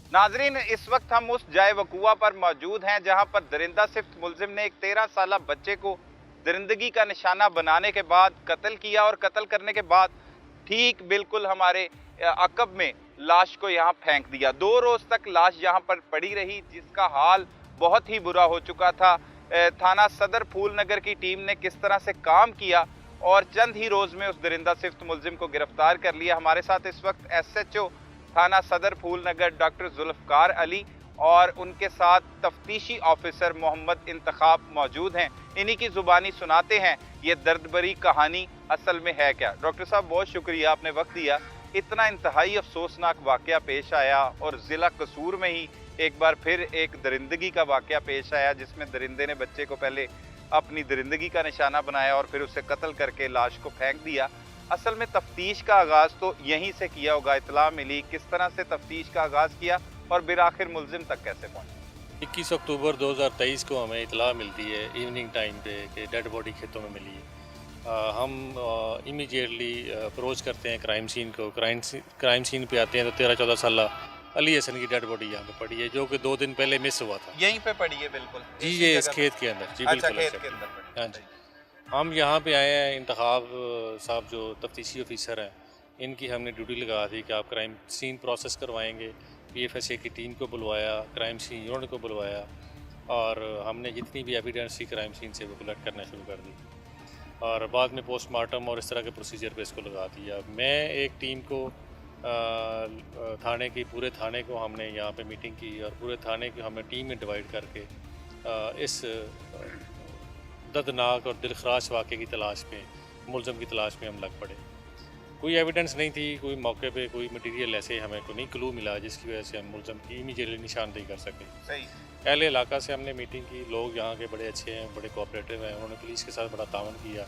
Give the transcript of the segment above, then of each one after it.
नाजरीन, इस वक्त हम उस जाए वकूआ पर मौजूद हैं जहां पर दरिंदा सिफ्त मुलजिम ने एक 13 साल बच्चे को दरिंदगी का निशाना बनाने के बाद कत्ल किया और कत्ल करने के बाद ठीक बिल्कुल हमारे अकब में लाश को यहाँ फेंक दिया। 2 रोज तक लाश यहाँ पर पड़ी रही, जिसका हाल बहुत ही बुरा हो चुका था। थाना सदर फूलनगर की टीम ने किस तरह से काम किया और चंद ही रोज में उस दरिंदा सिफ्त मुलजिम को गिरफ्तार कर लिया। हमारे साथ इस वक्त SHO थाना सदर फूलनगर डॉक्टर जुल्फकार अली और उनके साथ तफ्तीशी ऑफिसर मोहम्मद इंतखाब मौजूद हैं। इन्हीं की जुबानी सुनाते हैं ये दर्द भरी कहानी असल में है क्या। डॉक्टर साहब, बहुत शुक्रिया, आपने वक्त दिया। इतना इंतहाई अफसोसनाक वाकया पेश आया और ज़िला कसूर में ही एक बार फिर एक दरिंदगी का वाकया पेश आया, जिसमें दरिंदे ने बच्चे को पहले अपनी दरिंदगी का निशाना बनाया और फिर उसे कत्ल करके लाश को फेंक दिया। असल में तफ्तीश का आगाज़ तो यहीं से किया होगा। इतला मिली, किस तरह से तफ्तीश का आगाज़ किया और फिर आखिर मुलजिम तक कैसे पहुंचे? 21 अक्टूबर 2023 को हमें इतला मिलती है इवनिंग टाइम पे कि डेड बॉडी खेतों में मिली है। हम इमीडिएटली अप्रोच करते हैं क्राइम सीन को। क्राइम सीन पे आते हैं तो 13-14 साल अली हसन की डेड बॉडी यहाँ पे पड़ी है, जो कि 2 दिन पहले मिस हुआ था। यहीं पे पड़ी है? बिल्कुल जी, ये इस खेत के अंदर। जी अच्छा, बिल्कुल। खेत के अंदर पड़ी। हाँ जी, हम यहाँ पे आए हैं। इंतखाब साहब जो तफ्तीशी ऑफिसर हैं, इनकी हमने ड्यूटी लगा दी कि आप क्राइम सीन प्रोसेस करवाएंगे। PFSA की टीम को बुलवाया, क्राइम सीन यूनिट को बुलवाया और हमने जितनी भी एविडेंस थी क्राइम सीन से वो कलेक्ट करना शुरू कर दी और बाद में पोस्टमार्टम और इस तरह के प्रोसीजर पे इसको लगा दिया। मैं एक टीम को थाने की पूरे थाने को हमने यहाँ पे मीटिंग की और पूरे थाने की हमने टीम में डिवाइड करके इस दर्दनाक और दिलखराश वाक़े की तलाश में, मुलज़म की तलाश में हम लग पड़े। कोई एविडेंस नहीं थी, कोई मौके पे कोई मटेरियल ऐसे हमें को नहीं क्लू मिला जिसकी वजह से हम मुलज़म की इमीडिएटली निशानदेही कर सकें। सही। अहले इलाका से हमने मीटिंग की, लोग यहाँ के बड़े अच्छे हैं, बड़े कोऑपरेटिव हैं, उन्होंने पुलिस के साथ बड़ा तावन किया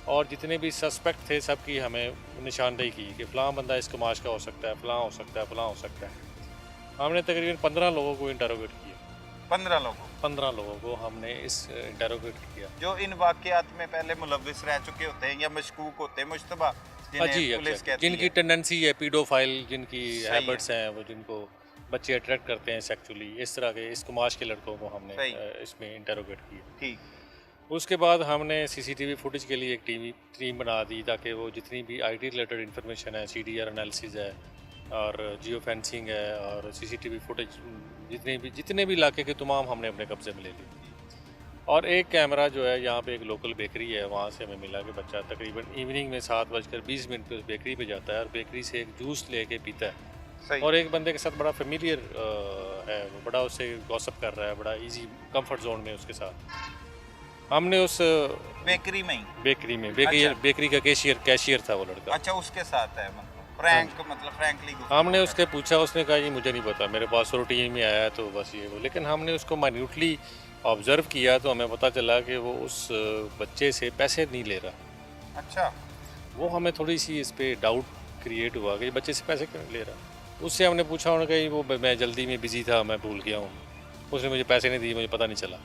और जितने भी सस्पेक्ट थे सब की हमें निशानदेही की कि फ़लाँ बंदा इस कमाश का हो सकता है, फ़लाँ हो सकता है, फ़लाँ हो सकता है। हमने तकरीबन 15 लोगों को इंटरोगेट किया। 15 लोगों को हमने इस इंटरोगेट किया जो इन वाकयात में पहले मुलव्विस रह चुके होते हैं या मशकूक होते हैं, मुश्तबा, जिन्हें पुलिस कहती जिनकी है। टेंडेंसी है, पीडोफाइल जिनकी सही हैबिट्स हैं, वो जिनको बच्चे अट्रैक्ट करते हैं सेक्सुअली, इस तरह के इस कुमाश के लड़कों को हमने सही। इसमें इंटरोगेट किया। ठीक। उसके बाद हमने CCTV फुटेज के लिए एक टीम बना दी ताकि वो जितनी भी IT रिलेटेड इन्फॉर्मेशन है, CDR एनालिसिस है और जियो फेंसिंग है और CCTV फुटेज जितने भी इलाके के तमाम हमने अपने कब्जे में ले ली। और एक कैमरा जो है यहाँ पे एक लोकल बेकरी है, वहाँ से हमें मिला कि बच्चा तकरीबन इवनिंग में 7:20 पे उस बेकरी पे जाता है और बेकरी से एक जूस लेके पीता है। सही। और एक बंदे के साथ बड़ा फेमिलियर है, वो बड़ा उससे गॉसिप कर रहा है, बड़ा इजी कंफर्ट जोन में उसके साथ। हमने उस बेकरी में ही? बेकरी का कैशियर था वो लड़का। अच्छा, उसके साथ है, मतलब फ्रैंकली हमने उसके पूछा, उसने कहा जी मुझे नहीं पता, मेरे पास रूटीन में आया तो बस ये वो। लेकिन हमने उसको माइन्यूटली ऑब्ज़र्व किया तो हमें पता चला कि वो उस बच्चे से पैसे नहीं ले रहा। अच्छा। वो हमें थोड़ी सी इस पर डाउट क्रिएट हुआ कि बच्चे से पैसे क्यों नहीं ले रहा। उससे हमने पूछा, उन्होंने कहा वो मैं जल्दी में बिज़ी था, मैं भूल गया हूँ, उसने मुझे पैसे नहीं दिए, मुझे पता नहीं चला।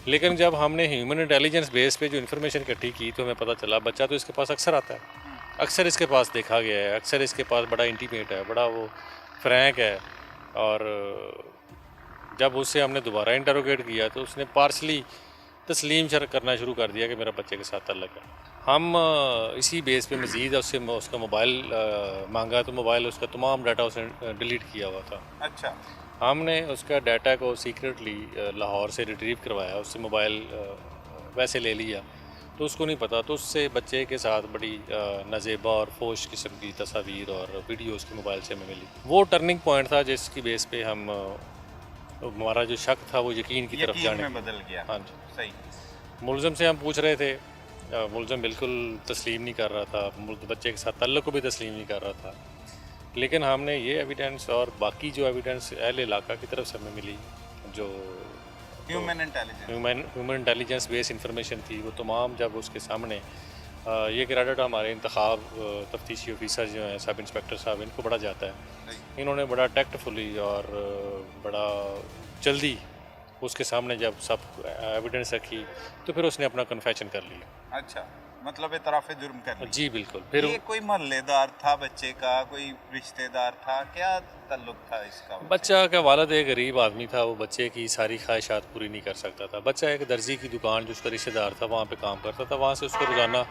लेकिन जब हमने ह्यूमन इंटेलिजेंस बेस पे जो इन्फॉर्मेशन इकट्ठी की तो हमें पता चला बच्चा तो इसके पास अक्सर आता है, अक्सर इसके पास देखा गया है, अक्सर इसके पास बड़ा इंटीमेट है, बड़ा वो फ्रैंक है। और जब उससे हमने दोबारा इंटरोगेट किया तो उसने पार्शली तस्लीम करना शुरू कर दिया कि मेरा बच्चे के साथ ताल्लुक़ है। हम इसी बेस पे मज़ीद उससे उसका मोबाइल मांगा तो मोबाइल उसका तमाम डाटा उसने डिलीट किया हुआ था। अच्छा। हमने उसका डाटा को सीक्रेटली लाहौर से रिट्रीव करवाया, उससे मोबाइल वैसे ले लिया तो उसको नहीं पता, तो उससे बच्चे के साथ बड़ी नाजेबा और फोश किस्म की तस्वीर और वीडियो उसके मोबाइल से हमें मिली। वो टर्निंग पॉइंट था जिसकी बेस पे हम हमारा जो शक था वो यकीन की तरफ जाने में बदल गया। हाँ जी। सही। मुलज़म से हम पूछ रहे थे, मुलज़म बिल्कुल तस्लीम नहीं कर रहा था, बच्चे के साथ ताल्लुक़ को भी तस्लीम नहीं कर रहा था। लेकिन हमने ये एविडेंस और बाकी जो एविडेंस अहले इलाका की तरफ से हमें मिली, जो ह्यूमन इंटेलिजेंस बेस इंफॉर्मेशन थी, वो तमाम जब उसके सामने ये क्रेडिट हमारे इंतखाब तफ्तीशी ऑफिसर जो हैं, सब इंस्पेक्टर साहब, इनको बड़ा जाता है। इन्होंने बड़ा टैक्टफुली और बड़ा जल्दी उसके सामने जब सब एविडेंस रखी तो फिर उसने अपना कन्फेशन कर लिया। अच्छा। मतलब इतराफ़े जुर्म कर ली। जी बिल्कुल। फिर ये कोई मोहल्लेदार था बच्चे का, कोई रिश्तेदार था, क्या ताल्लुक था इसका? बच्चा का वालिद एक गरीब आदमी था, वो बच्चे की सारी ख्वाहिशात पूरी नहीं कर सकता था। बच्चा एक दर्जी की दुकान जो उसका रिश्तेदार था वहाँ पे काम करता था, वहाँ से उसको रोज़ाना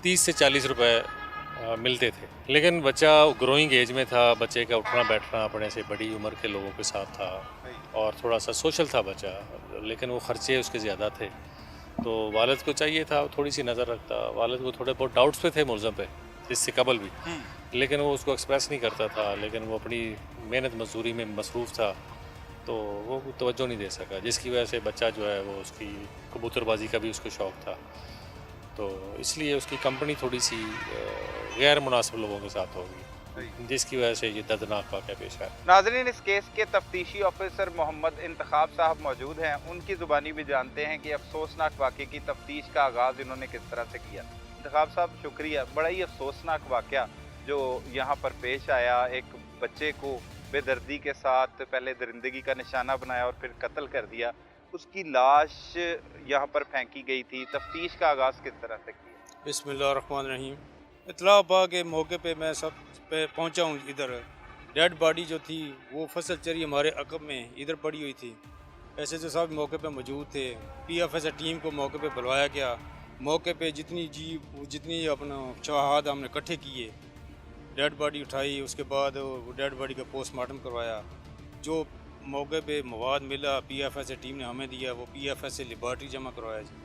30 से 40 रुपए मिलते थे। लेकिन बच्चा ग्रोइंग एज में था, बच्चे का उठना बैठना अपने से बड़ी उम्र के लोगों के साथ था और थोड़ा सा सोशल था बच्चा, लेकिन वो खर्चे उसके ज़्यादा थे। तो वालिद को चाहिए था थोड़ी सी नज़र रखता, वालिद को थोड़े बहुत डाउट्स पे थे मुलज़म पे इससे कबल भी, लेकिन वो उसको एक्सप्रेस नहीं करता था, लेकिन वो अपनी मेहनत मजदूरी में मसरूफ़ था तो वो तवज्जो नहीं दे सका, जिसकी वजह से बच्चा जो है वो उसकी कबूतरबाजी का भी उसको शौक़ था, तो इसलिए उसकी कंपनी थोड़ी सी गैर मुनासिब लोगों के साथ होगी, जिसकी वजह से ये दर्दनाक वाक़या पेश आया। नाज़रीन, इस केस के तफ्तीशी ऑफिसर मोहम्मद इंतखाब साहब मौजूद हैं, उनकी ज़ुबानी भी जानते हैं कि अफसोसनाक वाक़े की तफ्तीश का आगाज़ इन्होंने किस तरह से किया। इंतखाब साहब शुक्रिया, बड़ा ही अफसोसनाक वाक़या जो यहाँ पर पेश आया, एक बच्चे को बेदर्दी के साथ पहले दरिंदगी का निशाना बनाया और फिर कत्ल कर दिया, उसकी लाश यहाँ पर फेंकी गई थी, तफ्तीश का आगाज़ किस तरह से किया? बिस्मिल्लाहिर्रहमानिर्रहीम। इत्तला पा के मौके पे मैं सब पे पहुंचा हूँ। इधर डेड बॉडी जो थी वो फसल चरी हमारे अकब में इधर पड़ी हुई थी। ऐसे जो सब मौके पे मौजूद थे, पीएफएस टीम को मौके पे बुलवाया गया। मौके पे जितनी अपना शवाहद हमने इकट्ठे किए, डेड बॉडी उठाई, उसके बाद वो डेड बॉडी का पोस्टमार्टम करवाया। जो मौके पे मवाद मिला पीएफएस टीम ने हमें दिया, वो पीएफएस से लेबॉर्ट्री जमा करवाया जी।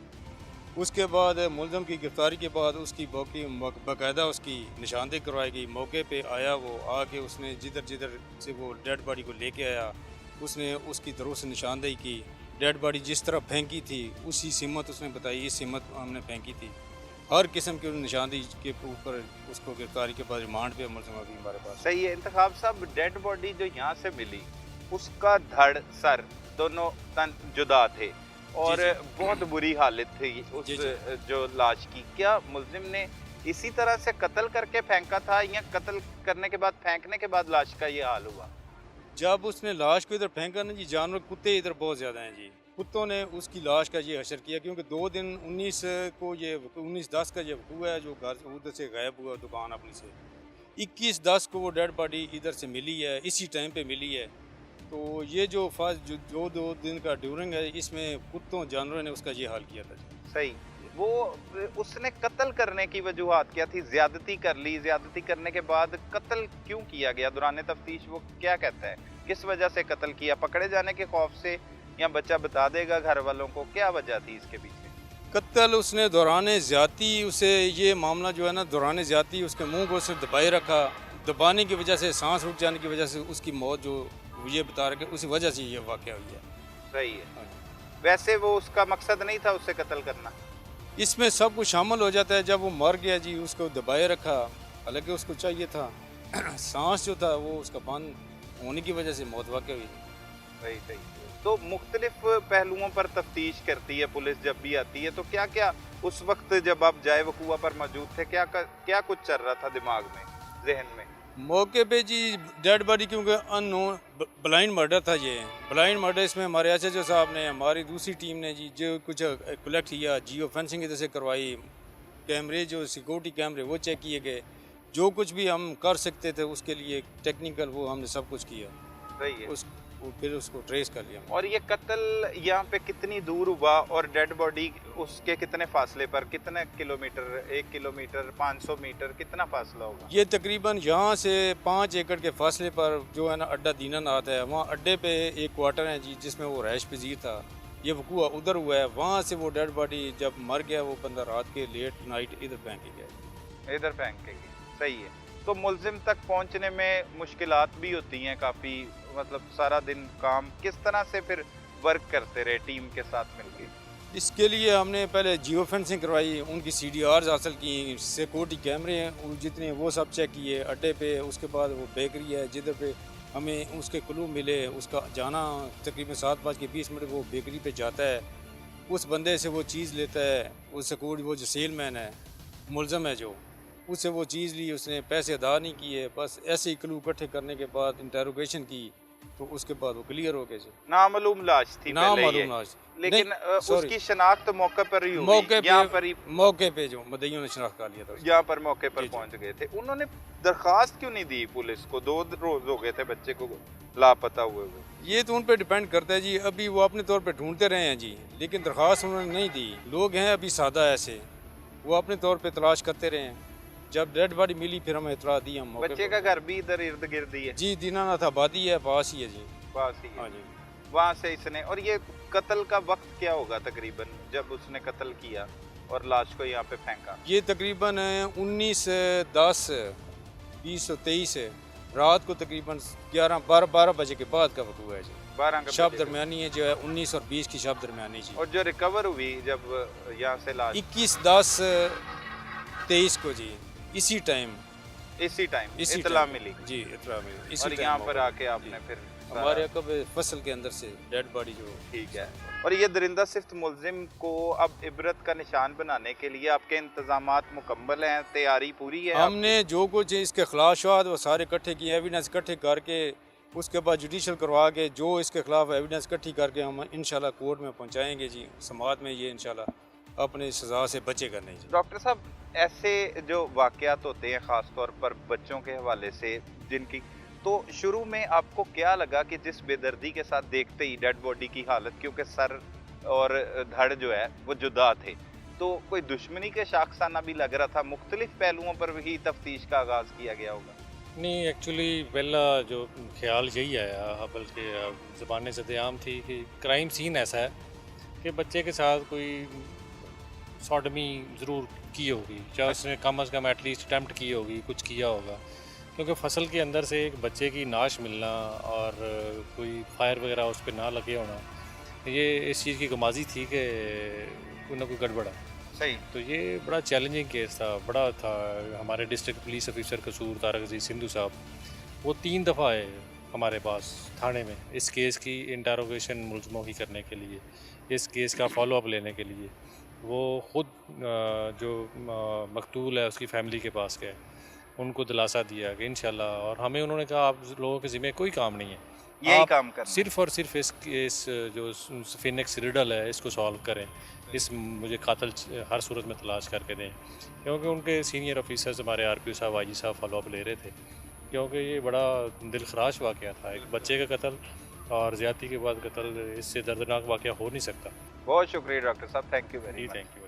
उसके बाद मुलज़म की गिरफ्तारी के बाद उसकी बाकायदा उसकी निशानदेही करवाई गई। मौके पे आया, वो आके उसने जिधर से वो डेड बॉडी को लेके आया, उसने उसकी दुरुस्त निशानदेही की। डेड बॉडी जिस तरह फेंकी थी उसी सिमत उसने बताई, इस सिमत हमने फेंकी थी। हर किस्म की निशानदेही के ऊपर उसको गिरफ्तारी के बाद रिमांड पे मुलज़म अभी हमारे पास। सही है इंतखाब साहब, डेड बॉडी जो यहाँ से मिली उसका धड़ सर दोनों तन जुदा थे और बहुत बुरी हालत थी उस जो लाश की। क्या मुलजिम ने इसी तरह से कत्ल करके फेंका था या कत्ल करने के बाद फेंकने के बाद लाश का ये हाल हुआ? जब उसने लाश को इधर फेंका ना जी, जानवर कुत्ते इधर बहुत ज़्यादा हैं जी, कुत्तों ने उसकी लाश का ये हशर किया, क्योंकि 2 दिन 19 को ये 19/10 का ये हुआ है जो घर उधर से गायब हुआ दुकान अपनी से। 21/10 को वो डेड बॉडी इधर से मिली है, इसी टाइम पे मिली है। तो ये जो 2 दिन का ड्यूरिंग है, इसमें कुत्तों जानवरों ने उसका ये हाल किया था। सही। वो उसने कत्ल करने की वजूहात क्या थी? ज्यादती कर ली, ज्यादती करने के बाद कत्ल क्यों किया गया? दौरान तफ्तीश वो क्या कहता है, किस वजह से कत्ल किया? पकड़े जाने के खौफ से या बच्चा बता देगा घर वालों को? क्या वजह थी इसके पीछे? कत्ल उसने दौरान ज़्यादती, उसे ये मामला जो है ना, दौरान ज़्यादती उसके मुंह को उसे दबाए रखा, दबाने की वजह से सांस रुक जाने की वजह से उसकी मौत जो ये बता रहे, उसी वजह से ये वाक़या हुआ है। सही है। वैसे वो उसका मकसद नहीं था उससे कत्ल करना? इसमें सब कुछ शामिल हो जाता है। जब वो मर गया जी, उसको दबाए रखा, हालांकि उसको चाहिए था सांस जो था वो उसका बंद होने की वजह से मौत वाक़या हुई। सही सही। तो मुख्तलिफ पहलुओं पर तफ्तीश करती है पुलिस जब भी आती है, तो क्या क्या उस वक्त जब आप जाए वकूआ पर मौजूद थे, क्या कुछ चल रहा था दिमाग में, जहन में? मौके पे जी डेड बॉडी, क्योंकि अननोन ब्लाइंड मर्डर था, ये ब्लाइंड मर्डर। इसमें हमारे एसएचओ साहब ने, हमारी दूसरी टीम ने जी जो कुछ कलेक्ट किया, जियो फेंसिंग इधर से करवाई, कैमरे जो सिक्योरिटी कैमरे वो चेक किए गए, जो कुछ भी हम कर सकते थे उसके लिए टेक्निकल वो हमने सब कुछ किया। सही है। फिर उसको ट्रेस कर लिया। और ये कत्ल यहाँ पे कितनी दूर हुआ और डेड बॉडी उसके कितने फासले पर, कितने किलोमीटर, 1 किलोमीटर, 500 मीटर, कितना फासला होगा? ये तकरीबन यहाँ से 5 एकड़ के फासले पर जो है ना अड्डा दीनानाथ है, वहाँ अड्डे पे एक क्वार्टर है जी जिसमें वो रहायश पजीर था। ये वकूआ उधर हुआ है, वहाँ से वो डेड बॉडी जब मर गया वो बंदा रात के लेट नाइट इधर फेंक के गया। इधर फेंक के गया। सही है। तो मुलजिम तक पहुँचने में मुश्किलात भी होती हैं काफ़ी, मतलब सारा दिन काम किस तरह से फिर वर्क करते रहे टीम के साथ मिलके? इसके लिए हमने पहले जियो फेंसिंग करवाई, उनकी CDRs हासिल की, सिक्योरिटी कैमरे हैं जितने वो सब चेक किए अड्डे पे। उसके बाद वो बेकरी है जिधर पे हमें उसके क्लू मिले, उसका जाना तकरीबन 7:20 वो बेकरी पे जाता है, उस बंदे से वो चीज़ लेता है, वो सिक्योरिटी वो जो सेलमैन है, मुलज़म है जो, उससे वो चीज़ ली, उसने पैसे अदा नहीं किए। बस ऐसे ही क्लू इकट्ठे करने के बाद इंटरोगेशन की, तो उसके बाद वो क्लियर हो गया जी। नामालूम लाश थी ना पहले ये। मालूम आज लेकिन नहीं, sorry। उसकी शनाख्त मौके पर ही हुई, मौके यहाँ पर ही, पे जो मदइयों ने शनाख्त कर लिया था उसको। यहाँ पर मौके पर जी, जी। पहुंच गए थे। उन्होंने दरखास्त क्यों नहीं दी पुलिस को? 2 रोज हो गए थे बच्चे को लापता हुए। ये तो उन पे डिपेंड करता है जी। अभी वो अपने तौर पे ढूंढते रहे हैं जी, लेकिन दरख्वास्त उन्होंने नहीं दी। लोग हैं अभी सादा ऐसे, वो अपने तौर पे तलाश करते रहे हैं। जब डेड बॉडी मिली फिर हमें इतला दी हम मौके बच्चे पर। का घर भी इधर इर्द गिर्द ही है, जी दीनानाथ आबादी है, पास ही है जी। पास ही हाँ है। जी। वहां से इसने, और ये कत्ल का वक्त क्या होगा तकरीबन जब उसने कत्ल किया और लाश को यहाँ पे फेंका? ये तकरीबन 19/10/2023 रात को तकरीबन 11-12 बजे के बाद का वक्त हुआ है जी। 12 का शब बजे। दरमियानी है जो है 19 और 20 की शब दरमियानी जी। और जो रिकवर हुई जब यहाँ से लाश 21/10/23 को जी, इसी टाइम इसी टाइम इसी इतला टाइम मिली, जी इतला मिली इसी और टाइम यहाँ मौका पर मिला। आके आपने जी। फिर हमारे अकब फसल के अंदर से डेड बॉडी जो ठीक है। और ये दरिंदा सिफ्त मुलजिम को अब इबरत का निशान बनाने के लिए आपके इंतजामात मुकम्मल हैं, तैयारी पूरी है? हमने जो कुछ इसके खिलाफ शवाहद वो सारे इकट्ठे किए, एविडेंस इकट्ठे करके उसके बाद जुडिशल करवा के जो इसके खिलाफ एविडेंस इकट्ठी करके हम इंशाल्लाह कोर्ट में पहुंचाएंगे जी। समाअत में ये इंशाल्लाह अपनी सज़ा से बचेगा नहीं जी। डॉक्टर साहब, ऐसे जो वाक़यात होते हैं ख़ास तौर पर बच्चों के हवाले से जिनकी, तो शुरू में आपको क्या लगा कि जिस बेदर्दी के साथ देखते ही डेड बॉडी की हालत, क्योंकि सर और धड़ जो है वो जुदा थे, तो कोई दुश्मनी के शाखसाना भी लग रहा था? मुख्तलिफ पहलुओं पर ही तफ्तीश का आगाज़ किया गया होगा? नहीं, एक्चुअली पहला जो ख्याल यही आया, बल्कि ज़बान ज़द-ए-आम थी कि क्राइम सीन ऐसा है कि बच्चे के साथ कोई सॉडमी ज़रूर की होगी, चाहे उसने कम अज़ कम एटलीस्ट अटैम्प्ट की होगी, कुछ किया होगा। क्योंकि फसल के अंदर से एक बच्चे की नाश मिलना और कोई फायर वगैरह उस पर ना लगे होना, ये इस चीज़ की गमाजी थी कि कोई ना कोई गड़बड़ा। सही। तो ये बड़ा चैलेंजिंग केस था, बड़ा था। हमारे डिस्ट्रिक्ट पुलिस ऑफिसर कसूर तारक अजीज सिंधु साहब, वो 3 दफ़ा आए हमारे पास थाने में इस केस की इंटरोगेशन मुलज़मों की करने के लिए, इस केस का फॉलो अप लेने के लिए। वो ख़ुद जो मकतूल है उसकी फ़ैमिली के पास गए, उनको दिलासा दिया कि इंशाल्लाह, और हमें उन्होंने कहा आप लोगों के ज़िम्मे कोई काम नहीं है, यही आप काम करना है। सिर्फ़ और सिर्फ इस जो फिनिक्स रिडल है इसको सॉल्व करें, इस मुझे कातिल हर सूरत में तलाश करके दें। क्योंकि उनके सीनियर ऑफिसर्स हमारे आरपीओ साहब, आईजी साहब फॉलो अप ले रहे थे, क्योंकि ये बड़ा दिलखराश वाक़या था। एक बच्चे का कत्ल और ज़्यादती के बाद कत्ल, इससे दर्दनाक वाक़या हो नहीं सकता। बहुत शुक्रिया डॉक्टर साहब, thank you very much. Thank you.